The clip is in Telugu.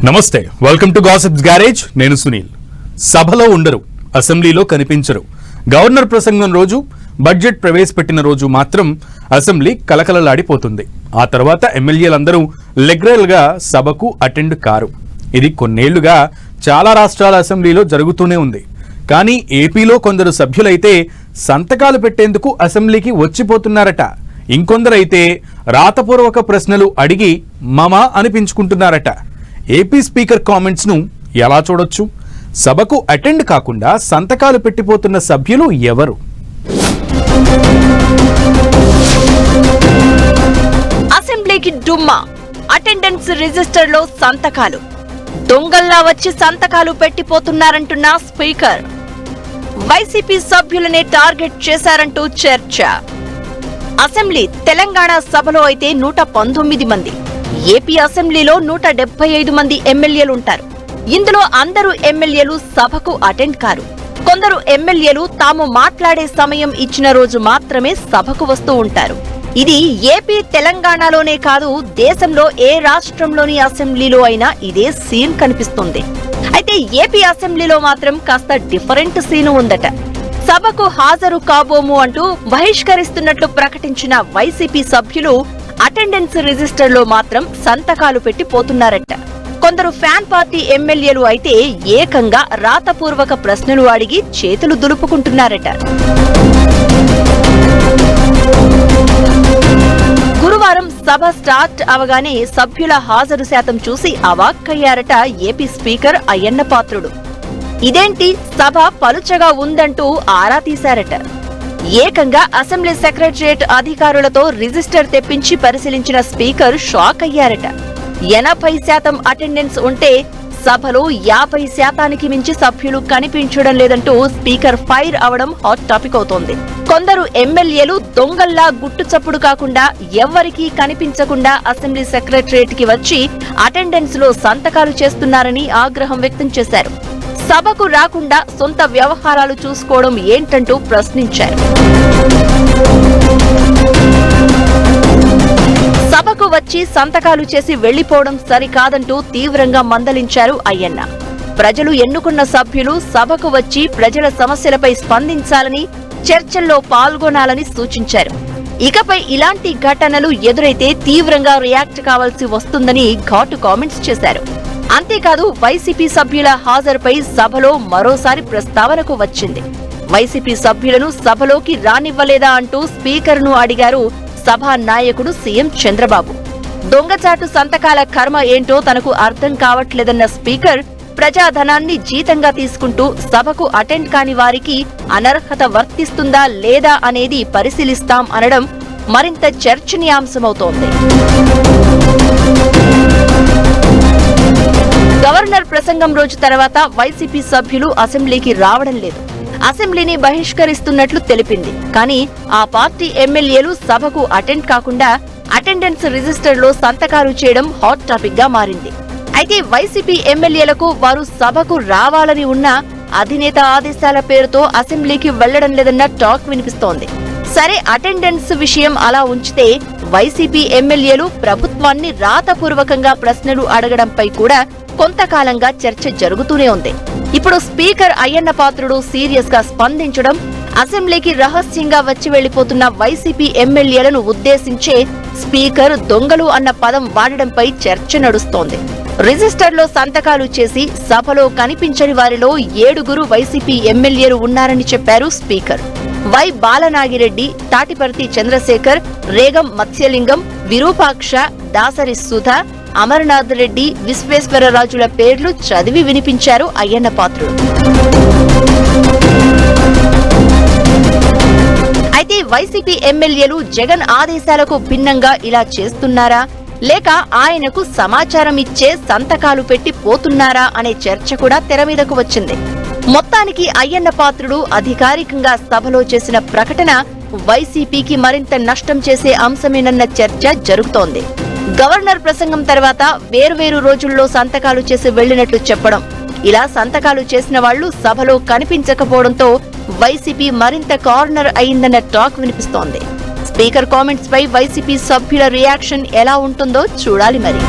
నమస్తే, వెల్కమ్ టు గాసిప్స్ గ్యారేజ్. నేను సునీల్. సభలో ఉండరు, అసెంబ్లీలో కనిపించరు. గవర్నర్ ప్రసంగం రోజు, బడ్జెట్ ప్రవేశపెట్టిన రోజు మాత్రం అసెంబ్లీ కలకలలాడిపోతుంది. ఆ తర్వాత ఎమ్మెల్యేలందరూ రెగ్యులర్గా సభకు అటెండ్ కారు. ఇది కొన్నేళ్లుగా చాలా రాష్ట్రాల అసెంబ్లీలో జరుగుతూనే ఉంది. కానీ ఏపీలో కొందరు సభ్యులైతే సంతకాలు పెట్టేందుకు అసెంబ్లీకి వచ్చిపోతున్నారట. ఇంకొందరైతే రాతపూర్వక ప్రశ్నలు అడిగి మామా అనిపించుకుంటున్నారట. ఏపీ స్పీకర్ కామెంట్స్ ను ఎలా చూడొచ్చు? సభకు అటెండ్ కాకుండా సంతకాలు పెట్టిపోతున్న సభ్యులు ఎవరు? అసెంబ్లీకి డుమ్మా, అటెండెన్స్ రిజిస్టర్ లో సంతకాలు, దొంగల్లా వచ్చి సంతకాలు పెట్టిపోతున్నారంటున్న స్పీకర్. వైసీపీ సభ్యులనే టార్గెట్ చేశారంటూ చర్చ. అసెంబ్లీ తెలంగాణ సభలో అయితే 119 మంది, ఏపీ అసెంబ్లీలో 175 మంది ఎమ్మెల్యేలు ఉంటారు. ఇందులో అందరూ ఎమ్మెల్యేలు సభకు అటెండ్ కారు. కొందరు ఎమ్మెల్యేలు తాము మాట్లాడే సమయం ఇచ్చిన రోజు మాత్రమే సభకు వస్తూ ఉంటారు. ఇది ఏపీ తెలంగాణలోనే కాదు, దేశంలో ఏ రాష్ట్రంలోని అసెంబ్లీలో అయినా ఇదే సీన్ కనిపిస్తుంది. అయితే ఏపీ అసెంబ్లీలో మాత్రం కాస్త డిఫరెంట్ సీను ఉందట. సభకు హాజరు కాబోము అంటూ బహిష్కరిస్తున్నట్లు ప్రకటించిన వైసీపీ సభ్యులు అటెండెన్స్ రిజిస్టర్ లో మాత్రం సంతకాలు పెట్టి పోతున్నారట. కొందరు ఫ్యాన్ పార్టీ ఎమ్మెల్యేలు అయితే ఏకంగా రాతపూర్వక ప్రశ్నలు అడిగి చేతులు దులుపుకుంటున్నారట. గురువారం సభ స్టార్ట్ అవగానే సభ్యుల హాజరు శాతం చూసి అవాక్కయ్యారట ఏపీ స్పీకర్ అయ్యన్న పాత్రుడు. ఇదేంటి సభ పలుచగా ఉందంటూ ఆరా తీశారట. ఏకంగా అసెంబ్లీ సెక్రటరియట్ అధికారులతో రిజిస్టర్ తెప్పించి పరిశీలించిన స్పీకర్ షాక్ అయ్యారట. 80% అటెండెన్స్ ఉంటే సభలో 50% మించి సభ్యులు కనిపించడం లేదంటూ స్పీకర్ ఫైర్ అవడం హాట్ టాపిక్ అవుతోంది. కొందరు ఎమ్మెల్యేలు దొంగల్లా గుట్టు చప్పుడు కాకుండా ఎవ్వరికీ కనిపించకుండా అసెంబ్లీ సెక్రటరియట్ కి వచ్చి అటెండెన్స్ లో సంతకాలు చేస్తున్నారని ఆగ్రహం వ్యక్తం చేశారు. సభకు రాకుండా సొంత వ్యవహారాలు చూసుకోవడం ఏంటంటూ ప్రశ్నించారు. సభకు వచ్చి సంతకాలు చేసి వెళ్లిపోవడం సరికాదంటూ తీవ్రంగా మందలించారు అయ్యన్న. ప్రజలు ఎన్నుకున్న సభ్యులు సభకు వచ్చి ప్రజల సమస్యలపై స్పందించాలని, చర్చల్లో పాల్గొనాలని సూచించారు. ఇకపై ఇలాంటి ఘటనలు ఎదురైతే తీవ్రంగా రియాక్ట్ కావాల్సి వస్తుందని ఘాటు కామెంట్స్ చేశారు. అంతేకాదు, వైసీపీ సభ్యుల హాజరుపై సభలో మరోసారి ప్రస్తావనకు వచ్చింది. వైసీపీ సభ్యులను సభలోకి రానివ్వలేదా అంటూ స్పీకర్ను అడిగారు సభా నాయకుడు సీఎం చంద్రబాబు. దొంగచాటు సంతకాల కర్మ ఏంటో తనకు అర్థం కావట్లేదన్న స్పీకర్, ప్రజాధనాన్ని జీతంగా తీసుకుంటూ సభకు అటెండ్ కాని వారికి అనర్హత వర్తిస్తుందా లేదా అనేది పరిశీలిస్తాం అనడం మరింత చర్చనీయాంశమవుతోంది. గవర్నర్ ప్రసంగం రోజు తర్వాత వైసీపీ సభ్యులు అసెంబ్లీకి రావడం లేదు. అసెంబ్లీని బహిష్కరిస్తున్నట్లు తెలిపింది. కానీ ఆ పార్టీ ఎమ్మెల్యేలు సభకు అటెండ్ కాకుండా అటెండెన్స్ రిజిస్టర్ లో సంతకాలు చేయడం హాట్ టాపిక్ గా మారింది. అయితే వైసీపీ ఎమ్మెల్యేలకు వారు సభకు రావాలని ఉన్నా అధినేత ఆదేశాల పేరుతో అసెంబ్లీకి వెళ్లడం లేదన్న టాక్ వినిపిస్తోంది. సరే, అటెండెన్స్ విషయం అలా ఉంచితే వైసీపీ ఎమ్మెల్యేలు ప్రభుత్వాన్ని రాతపూర్వకంగా ప్రశ్నలు అడగడంపై కూడా కొంతకాలంగా చర్చ జరుగుతూనే ఉంది. ఇప్పుడు స్పీకర్ అయ్యన్న పాత్రుడు సీరియస్ గా స్పందించడం, అసెంబ్లీకి రహస్యంగా వచ్చి వెళ్లిపోతున్న వైసీపీ ఎమ్మెల్యేలను ఉద్దేశించే స్పీకర్ దొంగలు అన్న పదం వాడడంపై చర్చ నడుస్తోంది. రిజిస్టర్లో సంతకాలు చేసి సభలో కనిపించని వారిలో 7 వైసీపీ ఎమ్మెల్యేలు ఉన్నారని చెప్పారు స్పీకర్. వై బాలనాగిరెడ్డి, తాటిపర్తి చంద్రశేఖర్, రేగం మత్స్యలింగం, విరూపాక్ష, దాసరి సుధా, అమర్నాథ్ రెడ్డి, విశ్వేశ్వరరాజుల పేర్లు చదివి వినిపించారు అయ్యన్న పాత్రుడు. అయితే వైసీపీ ఎమ్మెల్యేలు జగన్ ఆదేశాలకు భిన్నంగా ఇలా చేస్తున్నారా, లేక ఆయనకు సమాచారం ఇచ్చే సంతకాలు పెట్టి పోతున్నారా అనే చర్చ కూడా తెర మీదకు వచ్చింది. మొత్తానికి అయ్యన్న పాత్రుడు అధికారికంగా సభలో చేసిన ప్రకటన వైసీపీకి మరింత నష్టం చేసే అంశమేనన్న చర్చ జరుగుతోంది. గవర్నర్ ప్రసంగం తర్వాత వేర్వేరు రోజుల్లో సంతకాలు చేసి వెళ్లినట్లు చెప్పడం, ఇలా సంతకాలు చేసిన వాళ్లు సభలో కనిపించకపోవడంతో వైసీపీ మరింత కార్నర్ అయిందన్న టాక్ వినిపిస్తోంది. స్పీకర్ కామెంట్స్ పై వైసీపీ సభ్యుల రియాక్షన్ ఎలా ఉంటుందో చూడాలి మరి.